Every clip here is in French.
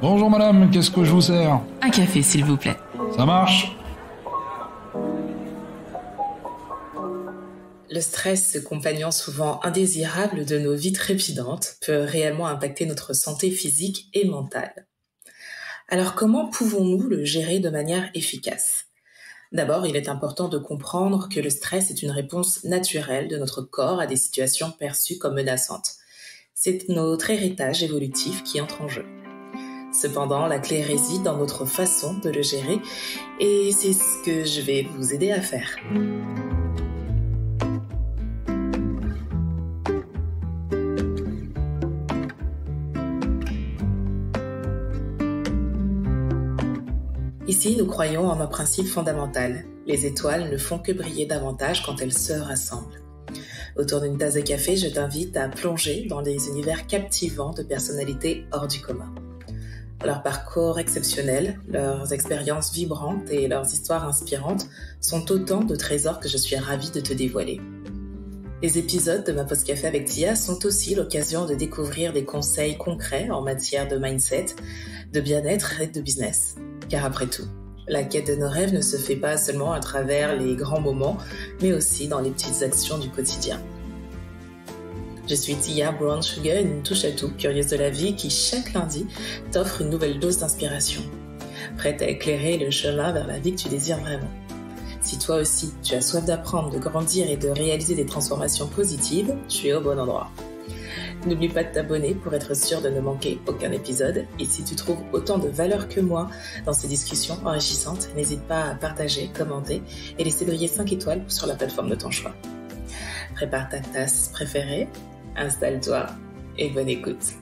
Bonjour madame, qu'est-ce que je vous sers? Un café, s'il vous plaît. Ça marche? Le stress, compagnon souvent indésirable de nos vies trépidantes, peut réellement impacter notre santé physique et mentale. Alors comment pouvons-nous le gérer de manière efficace? D'abord, il est important de comprendre que le stress est une réponse naturelle de notre corps à des situations perçues comme menaçantes. C'est notre héritage évolutif qui entre en jeu. Cependant, la clé réside dans notre façon de le gérer et c'est ce que je vais vous aider à faire. Ici, nous croyons en un principe fondamental. Les étoiles ne font que briller davantage quand elles se rassemblent. Autour d'une tasse de café, je t'invite à plonger dans des univers captivants de personnalités hors du commun. Leurs parcours exceptionnels, leurs expériences vibrantes et leurs histoires inspirantes sont autant de trésors que je suis ravie de te dévoiler. Les épisodes de ma pause café avec Tia sont aussi l'occasion de découvrir des conseils concrets en matière de mindset, de bien-être et de business. Car après tout, la quête de nos rêves ne se fait pas seulement à travers les grands moments, mais aussi dans les petites actions du quotidien. Je suis Tia Brown Sugar, une touche-à-tout curieuse de la vie qui, chaque lundi, t'offre une nouvelle dose d'inspiration. Prête à éclairer le chemin vers la vie que tu désires vraiment. Si toi aussi, tu as soif d'apprendre, de grandir et de réaliser des transformations positives, tu es au bon endroit. N'oublie pas de t'abonner pour être sûr de ne manquer aucun épisode. Et si tu trouves autant de valeur que moi dans ces discussions enrichissantes, n'hésite pas à partager, commenter et laisser briller 5 étoiles sur la plateforme de ton choix. Prépare ta tasse préférée, installe-toi et bonne écoute.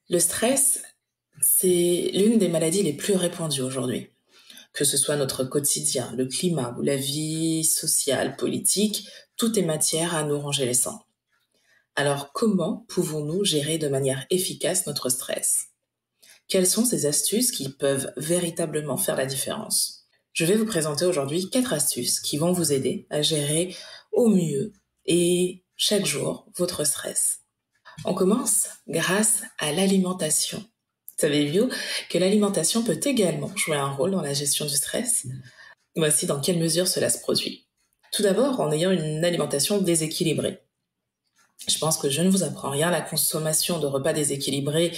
Le stress, c'est l'une des maladies les plus répandues aujourd'hui. Que ce soit notre quotidien, le climat ou la vie sociale, politique, tout est matière à nous ronger les sangs. Alors, comment pouvons-nous gérer de manière efficace notre stress? Quelles sont ces astuces qui peuvent véritablement faire la différence? Je vais vous présenter aujourd'hui 4 astuces qui vont vous aider à gérer au mieux et chaque jour votre stress. On commence grâce à l'alimentation. Savez-vous que l'alimentation peut également jouer un rôle dans la gestion du stress? Voici dans quelle mesure cela se produit. Tout d'abord, en ayant une alimentation déséquilibrée. Je pense que je ne vous apprends rien, la consommation de repas déséquilibrés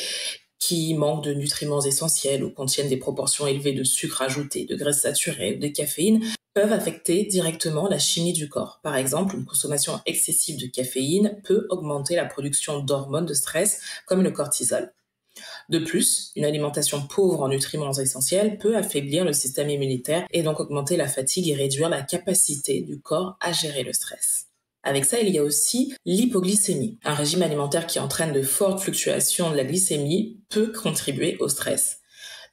qui manquent de nutriments essentiels ou contiennent des proportions élevées de sucre ajouté, de graisses saturées ou de caféine peuvent affecter directement la chimie du corps. Par exemple, une consommation excessive de caféine peut augmenter la production d'hormones de stress comme le cortisol. De plus, une alimentation pauvre en nutriments essentiels peut affaiblir le système immunitaire et donc augmenter la fatigue et réduire la capacité du corps à gérer le stress. Avec ça, il y a aussi l'hypoglycémie. Un régime alimentaire qui entraîne de fortes fluctuations de la glycémie peut contribuer au stress.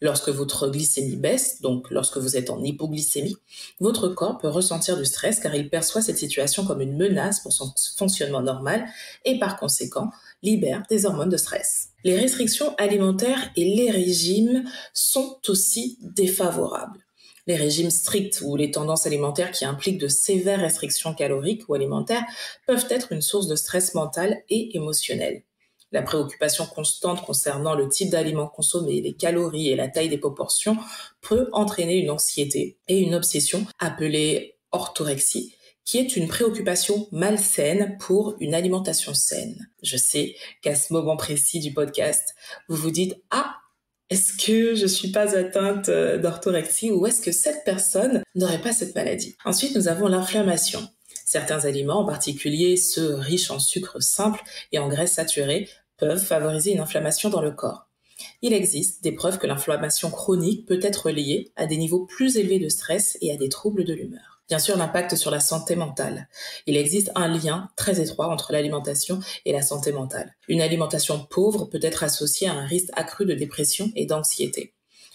Lorsque votre glycémie baisse, donc lorsque vous êtes en hypoglycémie, votre corps peut ressentir du stress car il perçoit cette situation comme une menace pour son fonctionnement normal et par conséquent libère des hormones de stress. Les restrictions alimentaires et les régimes sont aussi défavorables. Les régimes stricts ou les tendances alimentaires qui impliquent de sévères restrictions caloriques ou alimentaires peuvent être une source de stress mental et émotionnel. La préoccupation constante concernant le type d'aliments consommés, les calories et la taille des proportions peut entraîner une anxiété et une obsession appelée orthorexie, qui est une préoccupation malsaine pour une alimentation saine. Je sais qu'à ce moment précis du podcast, vous vous dites « Ah, est-ce que je suis pas atteinte d'orthorexie ou est-ce que cette personne n'aurait pas cette maladie ?» Ensuite, nous avons l'inflammation. Certains aliments, en particulier ceux riches en sucre simple et en graisses saturées, peuvent favoriser une inflammation dans le corps. Il existe des preuves que l'inflammation chronique peut être liée à des niveaux plus élevés de stress et à des troubles de l'humeur. Bien sûr, l'impact sur la santé mentale. Il existe un lien très étroit entre l'alimentation et la santé mentale. Une alimentation pauvre peut être associée à un risque accru de dépression et d'anxiété.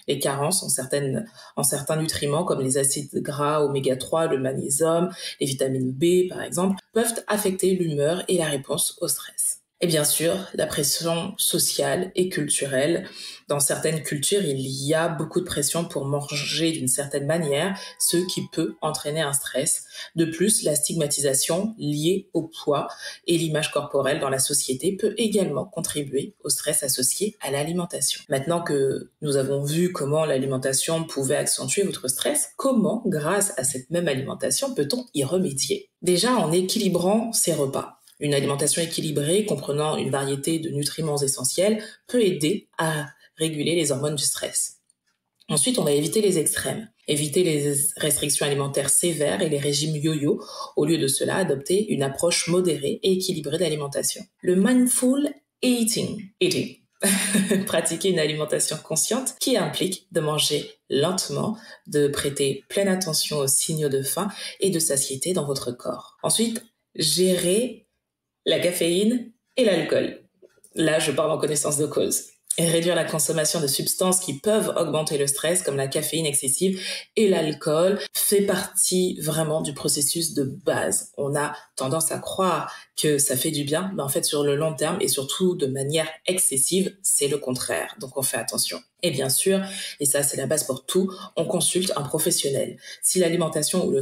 Les carences en certains nutriments comme les acides gras oméga 3, le magnésium, les vitamines B par exemple, peuvent affecter l'humeur et la réponse au stress. Et bien sûr, la pression sociale et culturelle. Dans certaines cultures, il y a beaucoup de pression pour manger d'une certaine manière, ce qui peut entraîner un stress. De plus, la stigmatisation liée au poids et l'image corporelle dans la société peut également contribuer au stress associé à l'alimentation. Maintenant que nous avons vu comment l'alimentation pouvait accentuer votre stress, comment, grâce à cette même alimentation, peut-on y remédier? Déjà en équilibrant ses repas. Une alimentation équilibrée comprenant une variété de nutriments essentiels peut aider à réguler les hormones du stress. Ensuite, on va éviter les extrêmes. Éviter les restrictions alimentaires sévères et les régimes yo-yo. Au lieu de cela, adopter une approche modérée et équilibrée d'alimentation. Le mindful eating. Pratiquer une alimentation consciente qui implique de manger lentement, de prêter pleine attention aux signaux de faim et de satiété dans votre corps. Ensuite, gérer la caféine et l'alcool. Là, je parle en connaissance de cause. Et réduire la consommation de substances qui peuvent augmenter le stress, comme la caféine excessive et l'alcool, fait partie vraiment du processus de base. On a tendance à croire que ça fait du bien, mais en fait, sur le long terme et surtout de manière excessive, c'est le contraire. Donc, on fait attention. Et bien sûr, et ça, c'est la base pour tout, on consulte un professionnel. Si l'alimentation ou le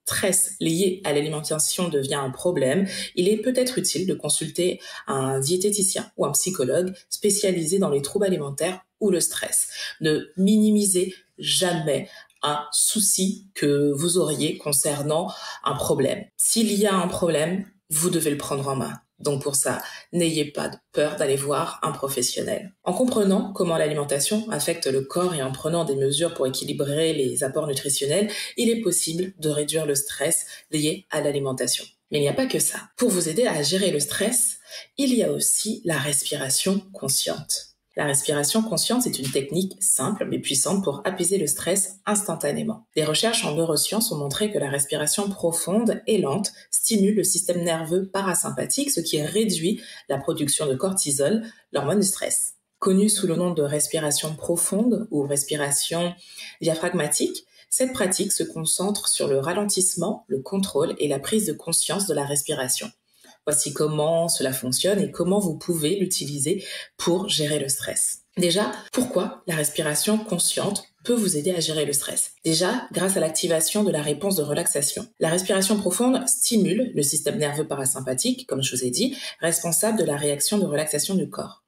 stress lié à l'alimentation devient un problème, il est peut-être utile de consulter un diététicien ou un psychologue spécialisé dans les troubles alimentaires ou le stress. Ne minimisez jamais un souci que vous auriez concernant un problème. S'il y a un problème, vous devez le prendre en main. Donc pour ça, n'ayez pas de peur d'aller voir un professionnel. En comprenant comment l'alimentation affecte le corps et en prenant des mesures pour équilibrer les apports nutritionnels, il est possible de réduire le stress lié à l'alimentation. Mais il n'y a pas que ça. Pour vous aider à gérer le stress, il y a aussi la respiration consciente. La respiration consciente, c'est une technique simple mais puissante pour apaiser le stress instantanément. Des recherches en neurosciences ont montré que la respiration profonde et lente stimule le système nerveux parasympathique, ce qui réduit la production de cortisol, l'hormone du stress. Connue sous le nom de respiration profonde ou respiration diaphragmatique, cette pratique se concentre sur le ralentissement, le contrôle et la prise de conscience de la respiration. Voici comment cela fonctionne et comment vous pouvez l'utiliser pour gérer le stress. Déjà, pourquoi la respiration consciente peut vous aider à gérer le stress? Déjà, grâce à l'activation de la réponse de relaxation. La respiration profonde stimule le système nerveux parasympathique, comme je vous ai dit, responsable de la réaction de relaxation du corps.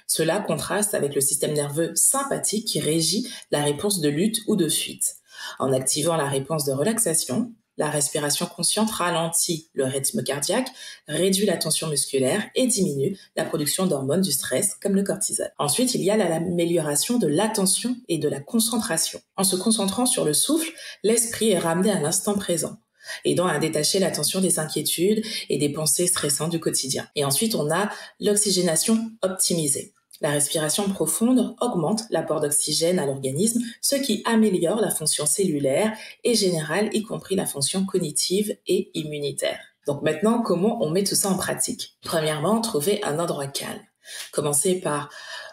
Cela contraste avec le système nerveux sympathique qui régit la réponse de lutte ou de fuite. En activant la réponse de relaxation, la respiration consciente ralentit le rythme cardiaque, réduit la tension musculaire et diminue la production d'hormones du stress comme le cortisol. Ensuite, il y a l'amélioration de l'attention et de la concentration. En se concentrant sur le souffle, l'esprit est ramené à l'instant présent, aidant à détacher l'attention des inquiétudes et des pensées stressantes du quotidien. Et ensuite, on a l'oxygénation optimisée. La respiration profonde augmente l'apport d'oxygène à l'organisme, ce qui améliore la fonction cellulaire et générale, y compris la fonction cognitive et immunitaire. Donc maintenant, comment on met tout ça en pratique? Premièrement, trouvez un endroit calme. Commencez par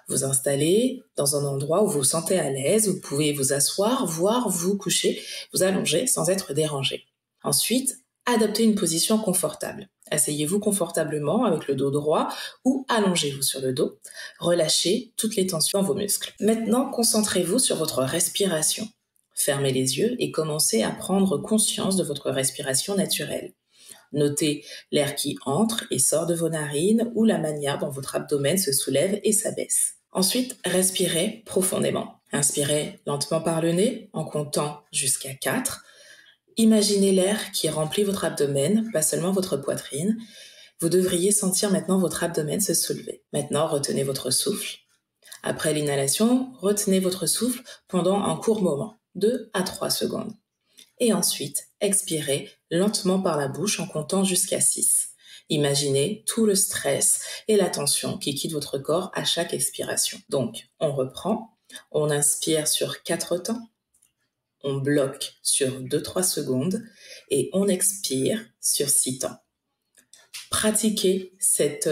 vous installer dans un endroit où vous vous sentez à l'aise. Vous pouvez vous asseoir, voire vous coucher, vous allonger sans être dérangé. Ensuite, adoptez une position confortable. Asseyez-vous confortablement avec le dos droit ou allongez-vous sur le dos. Relâchez toutes les tensions dans vos muscles. Maintenant, concentrez-vous sur votre respiration. Fermez les yeux et commencez à prendre conscience de votre respiration naturelle. Notez l'air qui entre et sort de vos narines ou la manière dont votre abdomen se soulève et s'abaisse. Ensuite, respirez profondément. Inspirez lentement par le nez en comptant jusqu'à 4. Imaginez l'air qui remplit votre abdomen, pas seulement votre poitrine. Vous devriez sentir maintenant votre abdomen se soulever. Maintenant, retenez votre souffle. Après l'inhalation, retenez votre souffle pendant un court moment, 2 à 3 secondes. Et ensuite, expirez lentement par la bouche en comptant jusqu'à 6. Imaginez tout le stress et la tension qui quittent votre corps à chaque expiration. Donc, on reprend, on inspire sur 4 temps. On bloque sur 2-3 secondes et on expire sur 6 temps. Pratiquez cette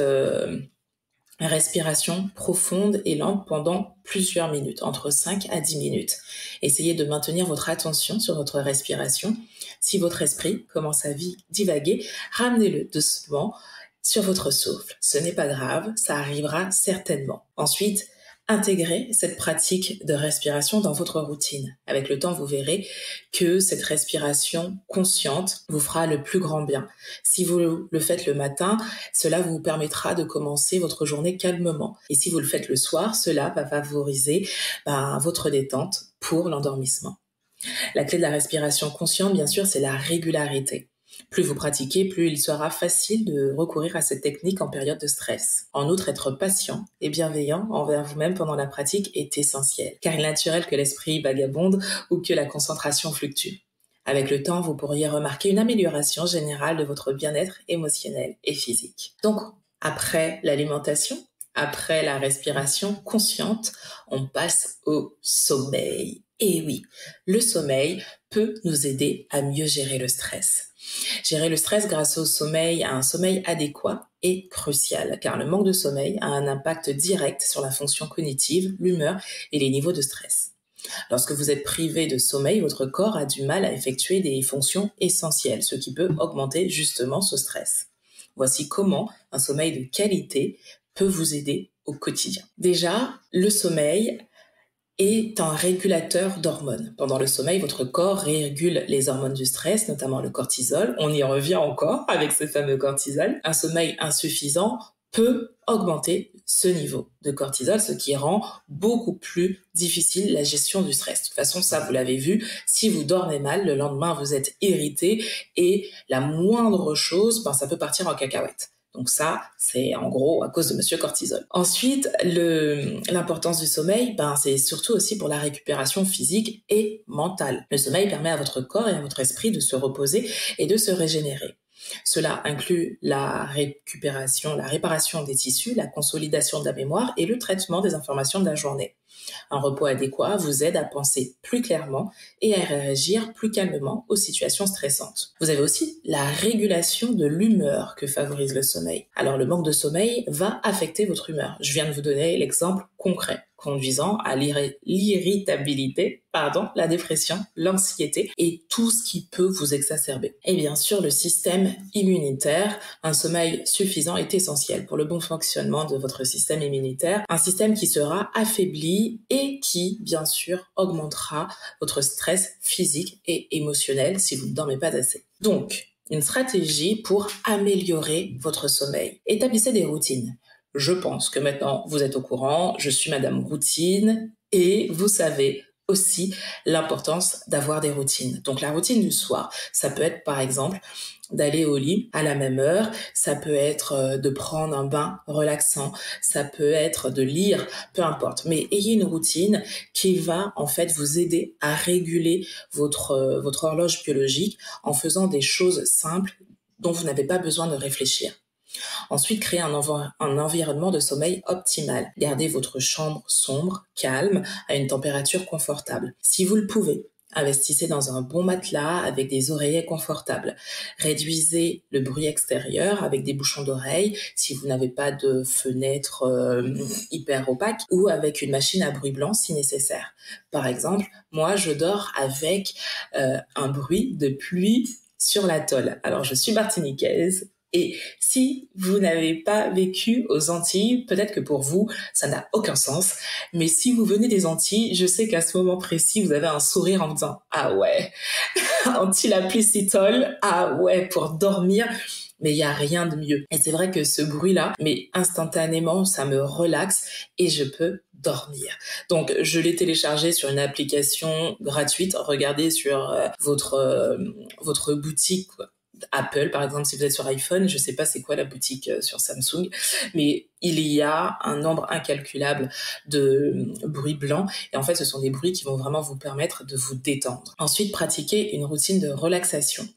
respiration profonde et lente pendant plusieurs minutes, entre 5 à 10 minutes. Essayez de maintenir votre attention sur votre respiration. Si votre esprit commence à divaguer, ramenez-le doucement sur votre souffle. Ce n'est pas grave, ça arrivera certainement. Ensuite, intégrez cette pratique de respiration dans votre routine. Avec le temps, vous verrez que cette respiration consciente vous fera le plus grand bien. Si vous le faites le matin, cela vous permettra de commencer votre journée calmement. Et si vous le faites le soir, cela va favoriser votre détente pour l'endormissement. La clé de la respiration consciente, bien sûr, c'est la régularité. Plus vous pratiquez, plus il sera facile de recourir à cette technique en période de stress. En outre, être patient et bienveillant envers vous-même pendant la pratique est essentiel, car il est naturel que l'esprit vagabonde ou que la concentration fluctue. Avec le temps, vous pourriez remarquer une amélioration générale de votre bien-être émotionnel et physique. Donc, après l'alimentation, après la respiration consciente, on passe au sommeil. Et oui, le sommeil peut nous aider à mieux gérer le stress. Gérer le stress grâce au sommeil, à un sommeil adéquat, est crucial, car le manque de sommeil a un impact direct sur la fonction cognitive, l'humeur et les niveaux de stress. Lorsque vous êtes privé de sommeil, votre corps a du mal à effectuer des fonctions essentielles, ce qui peut augmenter justement ce stress. Voici comment un sommeil de qualité peut vous aider au quotidien. Déjà, le sommeil est un régulateur d'hormones. Pendant le sommeil, votre corps régule les hormones du stress, notamment le cortisol. On y revient encore avec ce fameux cortisol. Un sommeil insuffisant peut augmenter ce niveau de cortisol, ce qui rend beaucoup plus difficile la gestion du stress. De toute façon, ça, vous l'avez vu, si vous dormez mal, le lendemain, vous êtes irrité et la moindre chose, ça peut partir en cacahuète. Donc ça, c'est en gros à cause de Monsieur Cortisol. Ensuite, l'importance du sommeil, c'est surtout aussi pour la récupération physique et mentale. Le sommeil permet à votre corps et à votre esprit de se reposer et de se régénérer. Cela inclut la réparation des tissus, la consolidation de la mémoire et le traitement des informations de la journée. Un repos adéquat vous aide à penser plus clairement et à réagir plus calmement aux situations stressantes. Vous avez aussi la régulation de l'humeur que favorise le sommeil. Alors le manque de sommeil va affecter votre humeur. Je viens de vous donner l'exemple concret conduisant à l'irritabilité, la dépression, l'anxiété et tout ce qui peut vous exacerber. Et bien sûr, le système immunitaire, un sommeil suffisant est essentiel pour le bon fonctionnement de votre système immunitaire, un système qui sera affaibli et qui, bien sûr, augmentera votre stress physique et émotionnel si vous ne dormez pas assez. Donc, une stratégie pour améliorer votre sommeil. Établissez des routines. Je pense que maintenant, vous êtes au courant, je suis Madame Routine et vous savez aussi l'importance d'avoir des routines. Donc la routine du soir, ça peut être par exemple d'aller au lit à la même heure, ça peut être de prendre un bain relaxant, ça peut être de lire, peu importe. Mais ayez une routine qui va en fait vous aider à réguler votre horloge biologique en faisant des choses simples dont vous n'avez pas besoin de réfléchir. Ensuite, créez un environnement de sommeil optimal. Gardez votre chambre sombre, calme, à une température confortable. Si vous le pouvez, investissez dans un bon matelas avec des oreillers confortables. Réduisez le bruit extérieur avec des bouchons d'oreilles si vous n'avez pas de fenêtre hyper opaque ou avec une machine à bruit blanc si nécessaire. Par exemple, moi, je dors avec un bruit de pluie sur l'atoll. Alors, je suis martiniquaise. Et si vous n'avez pas vécu aux Antilles, peut-être que pour vous, ça n'a aucun sens. Mais si vous venez des Antilles, je sais qu'à ce moment précis, vous avez un sourire en vous disant « Ah ouais, Antilles-la-Pluie-Citole, ah ouais, pour dormir ». Mais il n'y a rien de mieux. Et c'est vrai que ce bruit-là, mais instantanément, ça me relaxe et je peux dormir. Donc, je l'ai téléchargé sur une application gratuite. Regardez sur votre boutique, quoi. Apple, par exemple, si vous êtes sur iPhone, je sais pas c'est quoi la boutique sur Samsung, mais il y a un nombre incalculable de bruits blancs et en fait, ce sont des bruits qui vont vraiment vous permettre de vous détendre. Ensuite, pratiquez une routine de relaxation.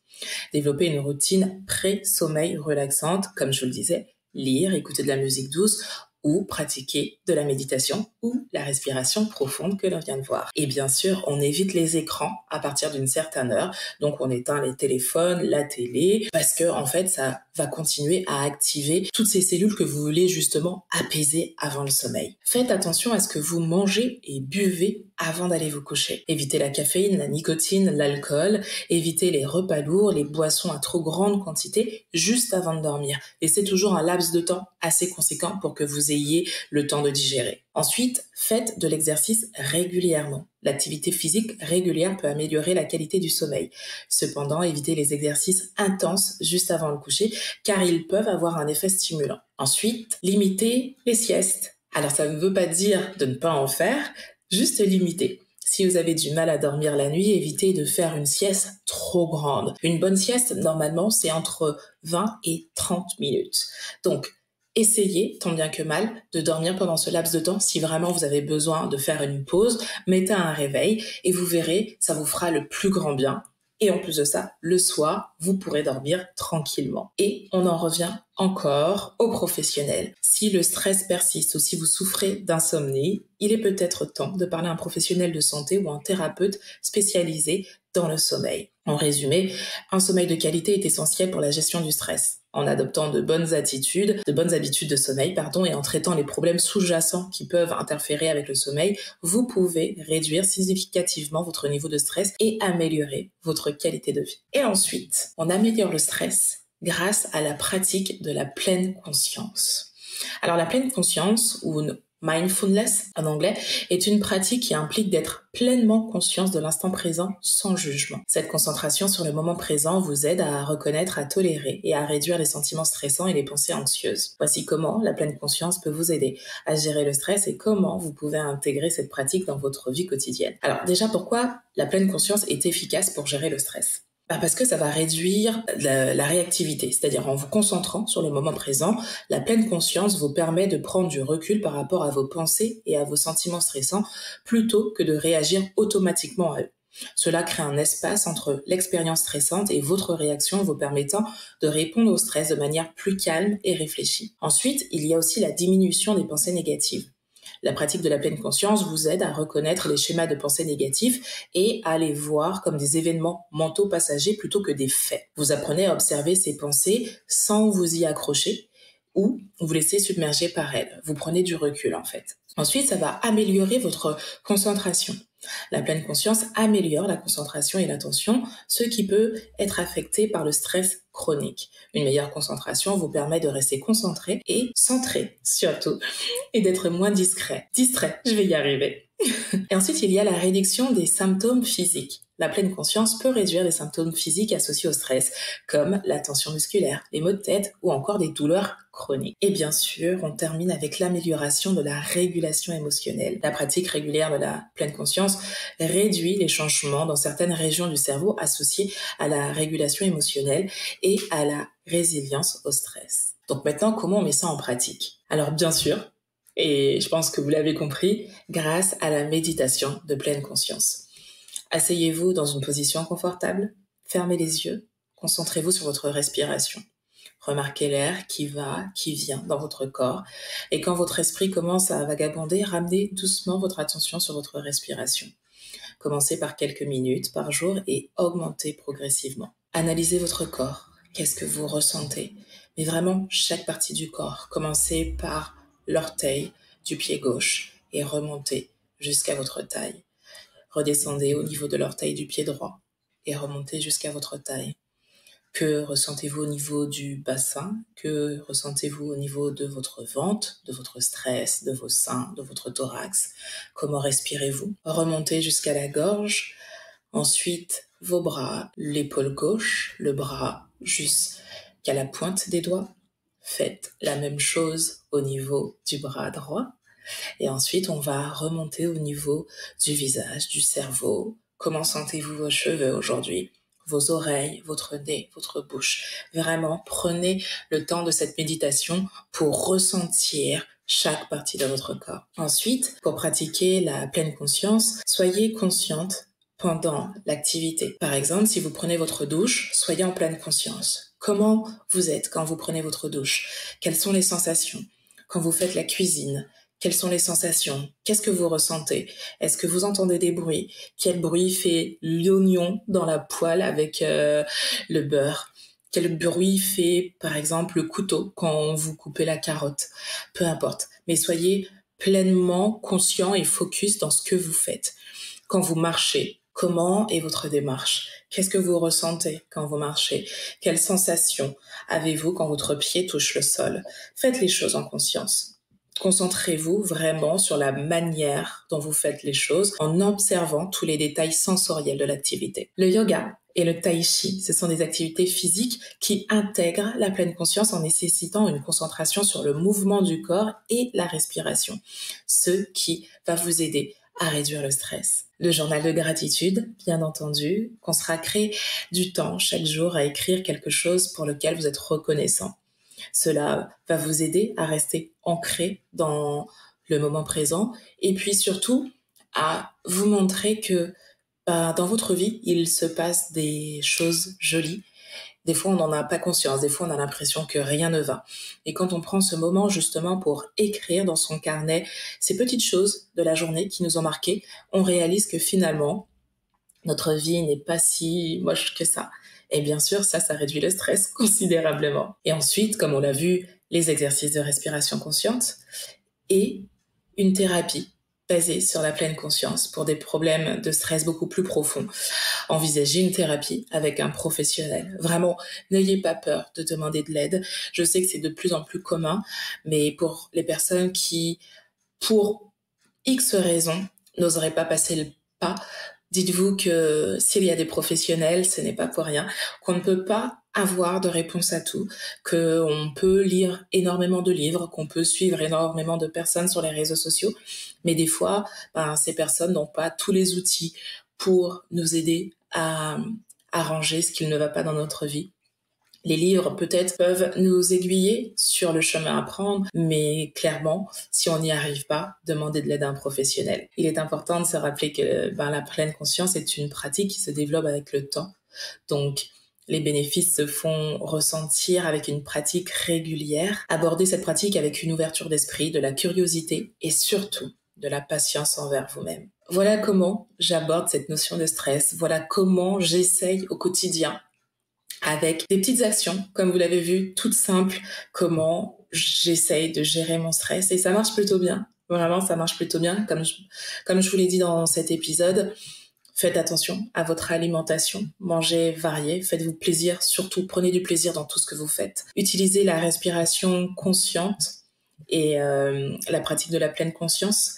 Développez une routine pré-sommeil relaxante, comme je vous le disais, lire, écouter de la musique douce ou pratiquer de la méditation ou la respiration profonde que l'on vient de voir. Et bien sûr, on évite les écrans à partir d'une certaine heure. Donc, on éteint les téléphones, la télé, parce que, en fait, ça va continuer à activer toutes ces cellules que vous voulez justement apaiser avant le sommeil. Faites attention à ce que vous mangez et buvez avant d'aller vous coucher. Évitez la caféine, la nicotine, l'alcool. Évitez les repas lourds, les boissons à trop grande quantité juste avant de dormir. Laissez toujours un laps de temps assez conséquent pour que vous ayez le temps de digérer. Ensuite, faites de l'exercice régulièrement. L'activité physique régulière peut améliorer la qualité du sommeil. Cependant, évitez les exercices intenses juste avant le coucher car ils peuvent avoir un effet stimulant. Ensuite, limitez les siestes. Alors ça ne veut pas dire de ne pas en faire, juste limiter. Si vous avez du mal à dormir la nuit, évitez de faire une sieste trop grande. Une bonne sieste, normalement, c'est entre 20 et 30 minutes. Donc, essayez, tant bien que mal, de dormir pendant ce laps de temps. Si vraiment vous avez besoin de faire une pause, mettez un réveil et vous verrez, ça vous fera le plus grand bien. Et en plus de ça, le soir, vous pourrez dormir tranquillement. Et on en revient encore aux professionnels. Si le stress persiste ou si vous souffrez d'insomnie, il est peut-être temps de parler à un professionnel de santé ou un thérapeute spécialisé dans le sommeil. En résumé, un sommeil de qualité est essentiel pour la gestion du stress. En adoptant de bonnes habitudes de sommeil, et en traitant les problèmes sous-jacents qui peuvent interférer avec le sommeil, vous pouvez réduire significativement votre niveau de stress et améliorer votre qualité de vie. Et ensuite, on améliore le stress grâce à la pratique de la pleine conscience. Alors la pleine conscience, ou mindfulness en anglais, est une pratique qui implique d'être pleinement conscience de l'instant présent sans jugement. Cette concentration sur le moment présent vous aide à reconnaître, à tolérer et à réduire les sentiments stressants et les pensées anxieuses. Voici comment la pleine conscience peut vous aider à gérer le stress et comment vous pouvez intégrer cette pratique dans votre vie quotidienne. Alors déjà, pourquoi la pleine conscience est efficace pour gérer le stress ? Parce que ça va réduire la réactivité, c'est-à-dire en vous concentrant sur le moment présent, la pleine conscience vous permet de prendre du recul par rapport à vos pensées et à vos sentiments stressants plutôt que de réagir automatiquement à eux. Cela crée un espace entre l'expérience stressante et votre réaction vous permettant de répondre au stress de manière plus calme et réfléchie. Ensuite, il y a aussi la diminution des pensées négatives. La pratique de la pleine conscience vous aide à reconnaître les schémas de pensée négatifs et à les voir comme des événements mentaux passagers plutôt que des faits. Vous apprenez à observer ces pensées sans vous y accrocher ou vous laisser submerger par elles. Vous prenez du recul en fait. Ensuite, ça va améliorer votre concentration. La pleine conscience améliore la concentration et l'attention, ce qui peut être affecté par le stress chronique. Une meilleure concentration vous permet de rester concentré et centré surtout, et d'être moins distrait, je vais y arriver. Et ensuite, il y a la réduction des symptômes physiques. La pleine conscience peut réduire les symptômes physiques associés au stress, comme la tension musculaire, les maux de tête ou encore des douleurs chroniques. Et bien sûr, on termine avec l'amélioration de la régulation émotionnelle. La pratique régulière de la pleine conscience réduit les changements dans certaines régions du cerveau associés à la régulation émotionnelle et à la résilience au stress. Donc maintenant, comment on met ça en pratique ? Alors bien sûr, et je pense que vous l'avez compris, grâce à la méditation de pleine conscience. Asseyez-vous dans une position confortable, fermez les yeux, concentrez-vous sur votre respiration. Remarquez l'air qui va, qui vient dans votre corps. Et quand votre esprit commence à vagabonder, ramenez doucement votre attention sur votre respiration. Commencez par quelques minutes par jour et augmentez progressivement. Analysez votre corps. Qu'est-ce que vous ressentez ? Mais vraiment, chaque partie du corps. Commencez par l'orteil du pied gauche et remontez jusqu'à votre taille. Redescendez au niveau de l'orteil du pied droit et remontez jusqu'à votre taille. Que ressentez-vous au niveau du bassin? Que ressentez-vous au niveau de votre ventre, de votre stress, de vos seins, de votre thorax? Comment respirez-vous? Remontez jusqu'à la gorge. Ensuite, vos bras, l'épaule gauche, le bras jusqu'à la pointe des doigts. Faites la même chose au niveau du bras droit. Et ensuite, on va remonter au niveau du visage, du cerveau. Comment sentez-vous vos cheveux aujourd'hui? Vos oreilles, votre nez, votre bouche. Vraiment, prenez le temps de cette méditation pour ressentir chaque partie de votre corps. Ensuite, pour pratiquer la pleine conscience, soyez consciente pendant l'activité. Par exemple, si vous prenez votre douche, soyez en pleine conscience. Comment vous êtes quand vous prenez votre douche? Quelles sont les sensations? Quand vous faites la cuisine, quelles sont les sensations? Qu'est-ce que vous ressentez? Est-ce que vous entendez des bruits? Quel bruit fait l'oignon dans la poêle avec le beurre? Quel bruit fait, par exemple, le couteau quand vous coupez la carotte? Peu importe. Mais soyez pleinement conscient et focus dans ce que vous faites. Quand vous marchez, comment est votre démarche? Qu'est-ce que vous ressentez quand vous marchez? Quelles sensations avez-vous quand votre pied touche le sol? Faites les choses en conscience. Concentrez-vous vraiment sur la manière dont vous faites les choses en observant tous les détails sensoriels de l'activité. Le yoga et le tai chi, ce sont des activités physiques qui intègrent la pleine conscience en nécessitant une concentration sur le mouvement du corps et la respiration, ce qui va vous aider à réduire le stress. Le journal de gratitude, bien entendu, consacrez du temps chaque jour à écrire quelque chose pour lequel vous êtes reconnaissant. Cela va vous aider à rester ancré dans le moment présent et puis surtout à vous montrer que dans votre vie, il se passe des choses jolies. Des fois, on n'en a pas conscience. Des fois, on a l'impression que rien ne va. Et quand on prend ce moment justement pour écrire dans son carnet ces petites choses de la journée qui nous ont marquées, on réalise que finalement, notre vie n'est pas si moche que ça. Et bien sûr, ça réduit le stress considérablement. Et ensuite, comme on l'a vu, les exercices de respiration consciente et une thérapie basée sur la pleine conscience pour des problèmes de stress beaucoup plus profonds. Envisagez une thérapie avec un professionnel. Vraiment, n'ayez pas peur de demander de l'aide. Je sais que c'est de plus en plus commun, mais pour les personnes qui, pour X raisons, n'oseraient pas passer le pas, dites-vous que s'il y a des professionnels, ce n'est pas pour rien, qu'on ne peut pas avoir de réponse à tout, qu'on peut lire énormément de livres, qu'on peut suivre énormément de personnes sur les réseaux sociaux, mais des fois, ces personnes n'ont pas tous les outils pour nous aider à arranger ce qui ne va pas dans notre vie. Les livres, peut-être, peuvent nous aiguiller sur le chemin à prendre, mais clairement, si on n'y arrive pas, demandez de l'aide à un professionnel. Il est important de se rappeler que la pleine conscience est une pratique qui se développe avec le temps. Donc, les bénéfices se font ressentir avec une pratique régulière. Abordez cette pratique avec une ouverture d'esprit, de la curiosité et surtout de la patience envers vous-même. Voilà comment j'aborde cette notion de stress. Voilà comment j'essaye au quotidien avec des petites actions, comme vous l'avez vu, toutes simples, comment j'essaye de gérer mon stress. Et ça marche plutôt bien. Vraiment, ça marche plutôt bien. Comme je vous l'ai dit dans cet épisode, faites attention à votre alimentation. Mangez varié, faites-vous plaisir. Surtout, prenez du plaisir dans tout ce que vous faites. Utilisez la respiration consciente et la pratique de la pleine conscience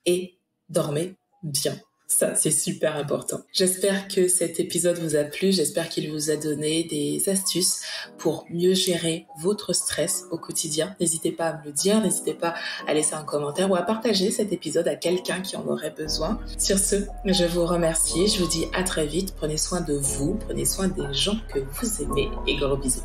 et dormez bien. Ça, c'est super important. J'espère que cet épisode vous a plu. J'espère qu'il vous a donné des astuces pour mieux gérer votre stress au quotidien. N'hésitez pas à me le dire. N'hésitez pas à laisser un commentaire ou à partager cet épisode à quelqu'un qui en aurait besoin. Sur ce, je vous remercie. Je vous dis à très vite. Prenez soin de vous. Prenez soin des gens que vous aimez et gros bisous.